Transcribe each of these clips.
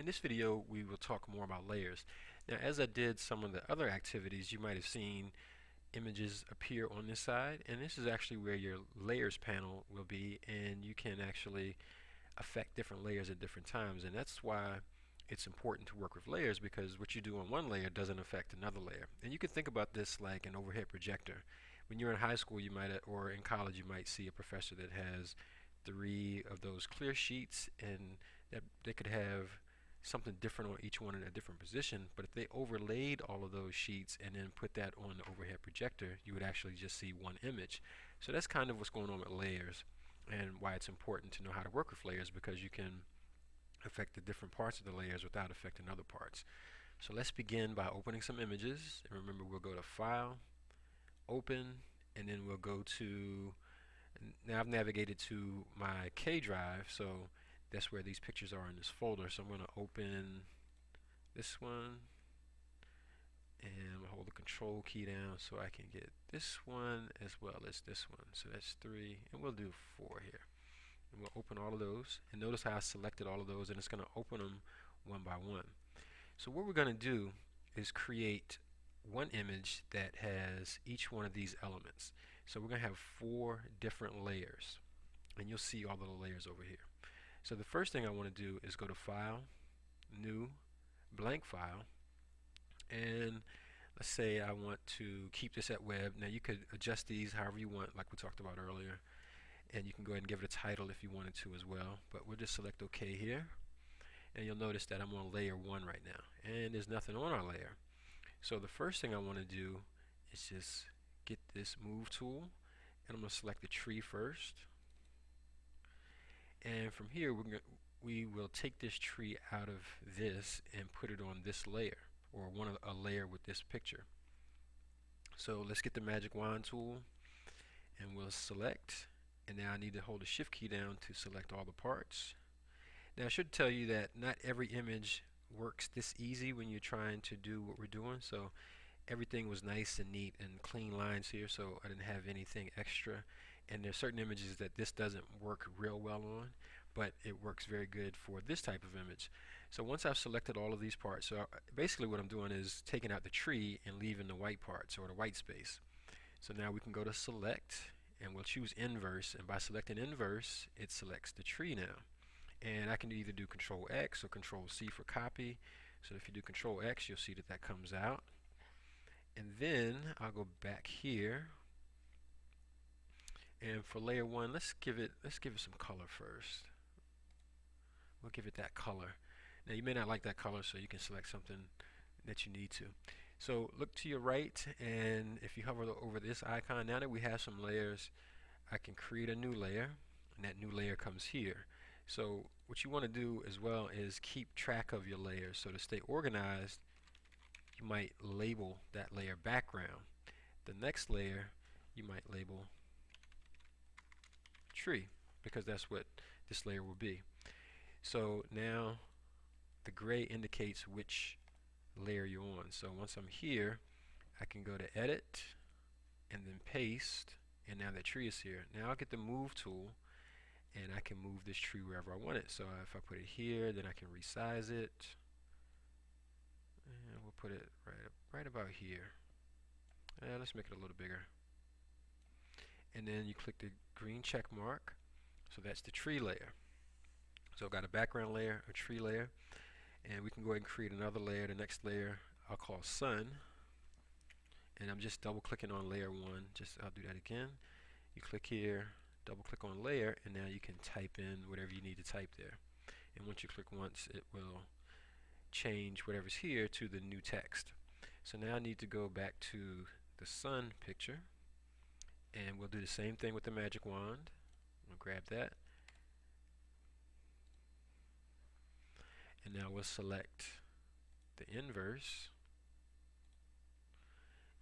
In this video, we will talk more about layers. Now, as I did some of the other activities, you might have seen images appear on this side, and this is actually where your layers panel will be, and you can actually affect different layers at different times, and that's why it's important to work with layers, because what you do on one layer doesn't affect another layer. And you can think about this like an overhead projector. When you're in high school, you might, or in college, you might see a professor that has three of those clear sheets, and that they could have something different on each one in a different position, but if they overlaid all of those sheets and then put that on the overhead projector, you would actually just see one image. So that's kind of what's going on with layers, and why it's important to know how to work with layers, because you can affect the different parts of the layers without affecting other parts. So let's begin by opening some images, and remember, we'll go to File, Open, and then we'll go to, now I've navigated to my K drive, so that's where these pictures are in this folder. So I'm going to open this one, and I'll hold the control key down so I can get this one as well as this one. So that's 3, and we'll do 4 here. And we'll open all of those, and notice how I selected all of those, and it's going to open them one by one. So what we're going to do is create one image that has each one of these elements. So we're going to have 4 different layers, and you'll see all of the layers over here. So the first thing I want to do is go to File, New, Blank File, and let's say I want to keep this at web. Now you could adjust these however you want, like we talked about earlier, and you can go ahead and give it a title if you wanted to as well, but we'll just select OK here, and you'll notice that I'm on layer 1 right now, and there's nothing on our layer. So the first thing I want to do is just get this move tool, and I'm going to select the tree first, and from here we will take this tree out of this and put it on this layer, or a layer with this picture. So let's get the magic wand tool, and we'll select, and now I need to hold the shift key down to select all the parts. Now I should tell you that not every image works this easy when you're trying to do what we're doing, so everything was nice and neat and clean lines here, so I didn't have anything extra. And there's certain images that this doesn't work real well on, but it works very good for this type of image. So once I've selected all of these parts, so basically what I'm doing is taking out the tree and leaving the white parts, or the white space. So now we can go to Select, and we'll choose Inverse, and by selecting Inverse, it selects the tree now. And I can either do Control X or Control C for copy. So if you do Control X, you'll see that that comes out. And then I'll go back here, and for layer 1, let's give it some color first. We'll give it that color. Now you may not like that color, so you can select something that you need to. So look to your right, and if you hover over this icon, now that we have some layers, I can create a new layer, and that new layer comes here. So what you want to do as well is keep track of your layers. So to stay organized, you might label that layer background. The next layer you might label tree, because that's what this layer will be. So now the gray indicates which layer you're on. So once I'm here, I can go to Edit and then Paste, and now that tree is here. Now I'll get the Move tool, and I can move this tree wherever I want it. So if I put it here, then I can resize it, and we'll put it right about here. Let's make it a little bigger. And then you click the green check mark, so that's the tree layer. So I've got a background layer, a tree layer, and we can go ahead and create another layer. The next layer I'll call Sun, and I'm just double clicking on layer 1. I'll do that again. You click here, double click on layer, and now you can type in whatever you need to type there. And once you click once, it will change whatever's here to the new text. So now I need to go back to the sun picture, and we'll do the same thing with the magic wand. We'll grab that, and now we'll select the inverse,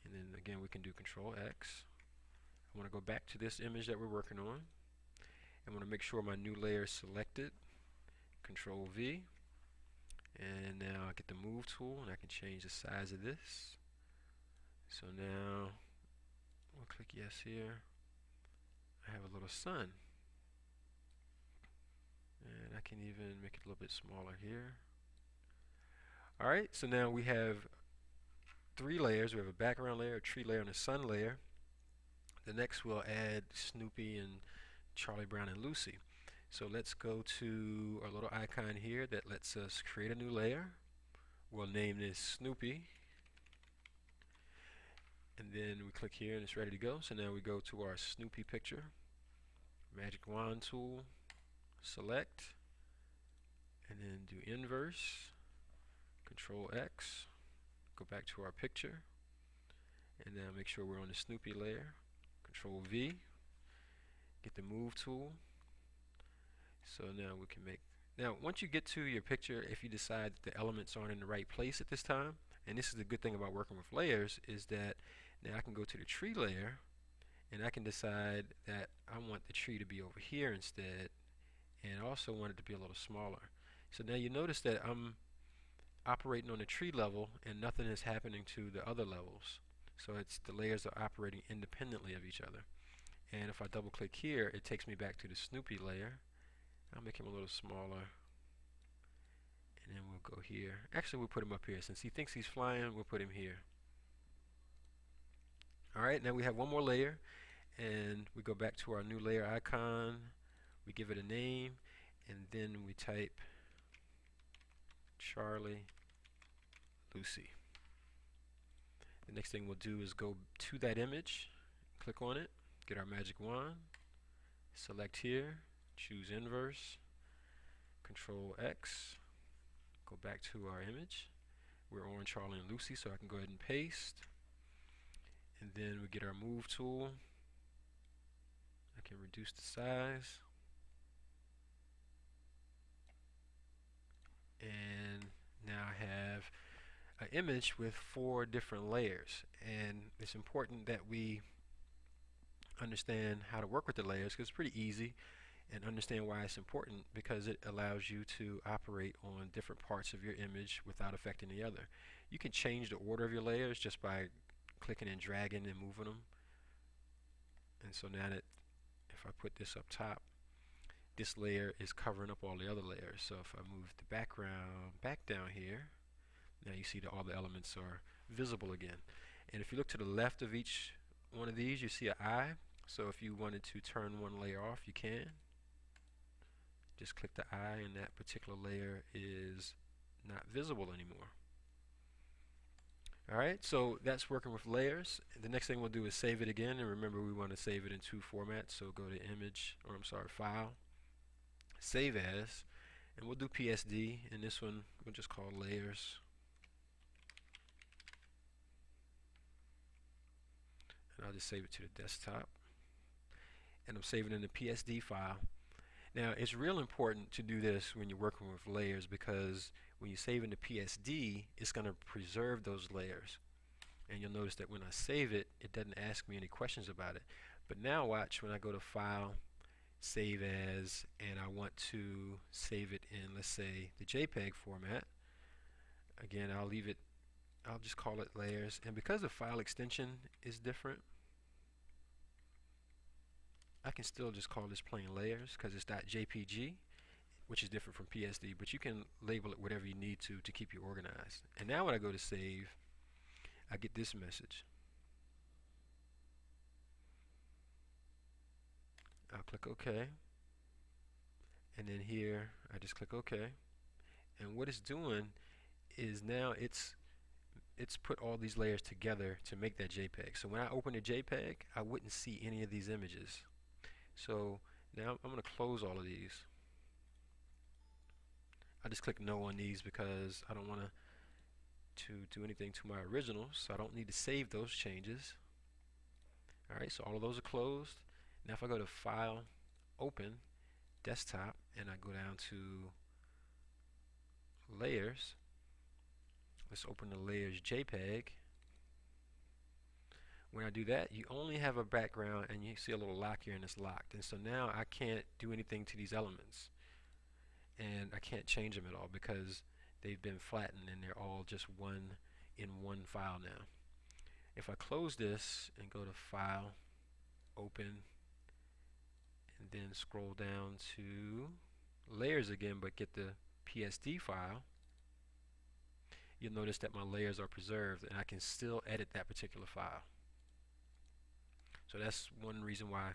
and then again we can do Control X. I want to go back to this image that we're working on. I want to make sure my new layer is selected. Control V, and now I get the Move tool, and I can change the size of this. So now we'll click yes here. I have a little sun, and I can even make it a little bit smaller here. Alright, so now we have three layers. We have a background layer, a tree layer, and a sun layer. The next we'll add Snoopy and Charlie Brown and Lucy. So let's go to our little icon here that lets us create a new layer. We'll name this Snoopy, and then we click here and it's ready to go. So now we go to our Snoopy picture, magic wand tool, select, and then do inverse, Control X, go back to our picture, and now make sure we're on the Snoopy layer, Control V, get the move tool. So now we can make, now once you get to your picture, if you decide that the elements aren't in the right place at this time, and this is the good thing about working with layers, is that now I can go to the tree layer and I can decide that I want the tree to be over here instead, and I also want it to be a little smaller. So now you notice that I'm operating on the tree level and nothing is happening to the other levels. So it's the layers are operating independently of each other. And if I double click here, it takes me back to the Snoopy layer. I'll make him a little smaller, and then we'll go here. Actually, we'll put him up here. Since he thinks he's flying, we'll put him here. Alright, now we have one more layer, and we go back to our new layer icon. We give it a name, and then we type Charlie, Lucy. The next thing we'll do is go to that image, click on it, get our magic wand, select here, choose inverse, Control X, go back to our image. We're on Charlie and Lucy, so I can go ahead and paste. And then we get our move tool. I can reduce the size. And now I have an image with 4 different layers. And it's important that we understand how to work with the layers, because it's pretty easy, and understand why it's important, because it allows you to operate on different parts of your image without affecting the other. You can change the order of your layers just by clicking and dragging and moving them. And so now that if I put this up top, this layer is covering up all the other layers. So if I move the background back down here, now you see that all the elements are visible again. And if you look to the left of each one of these, you see an eye. So if you wanted to turn one layer off, you can. Just click the eye and that particular layer is not visible anymore. Alright, so that's working with layers. The next thing we'll do is save it again, and remember we want to save it in 2 formats. So go to image, or I'm sorry, file, save as, and we'll do PSD, and this one we'll just call layers. And I'll just save it to the desktop. And I'm saving in the PSD file. Now it's real important to do this when you're working with layers, because when you save into PSD, it's going to preserve those layers. And you'll notice that when I save it, it doesn't ask me any questions about it. But now watch, when I go to File, Save As, and I want to save it in, let's say, the JPEG format. Again, I'll just call it layers. And because the file extension is different, I can still just call this plain layers because it's .jpg, which is different from PSD, but you can label it whatever you need to keep you organized. And now when I go to save, I get this message. I'll click OK, and then here I just click OK, and what it's doing is now it's put all these layers together to make that JPEG. So when I open a JPEG, I wouldn't see any of these images. So now I'm going to close all of these. I just click no on these because I don't want to do anything to my originals, so I don't need to save those changes. Alright, so all of those are closed. Now if I go to File, Open, Desktop, and I go down to Layers, let's open the Layers JPEG. When I do that, you only have a background, and you see a little lock here, and it's locked. And so now I can't do anything to these elements, and I can't change them at all because they've been flattened and they're all just one in one file now. If I close this and go to File, Open, and then scroll down to Layers again, but get the PSD file, you'll notice that my layers are preserved and I can still edit that particular file. So that's one reason why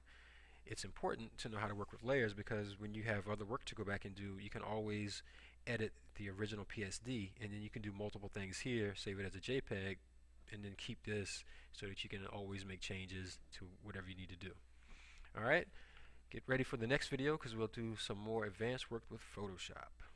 it's important to know how to work with layers, because when you have other work to go back and do, you can always edit the original PSD, and then you can do multiple things here, save it as a JPEG, and then keep this so that you can always make changes to whatever you need to do. Alright, get ready for the next video because we'll do some more advanced work with Photoshop.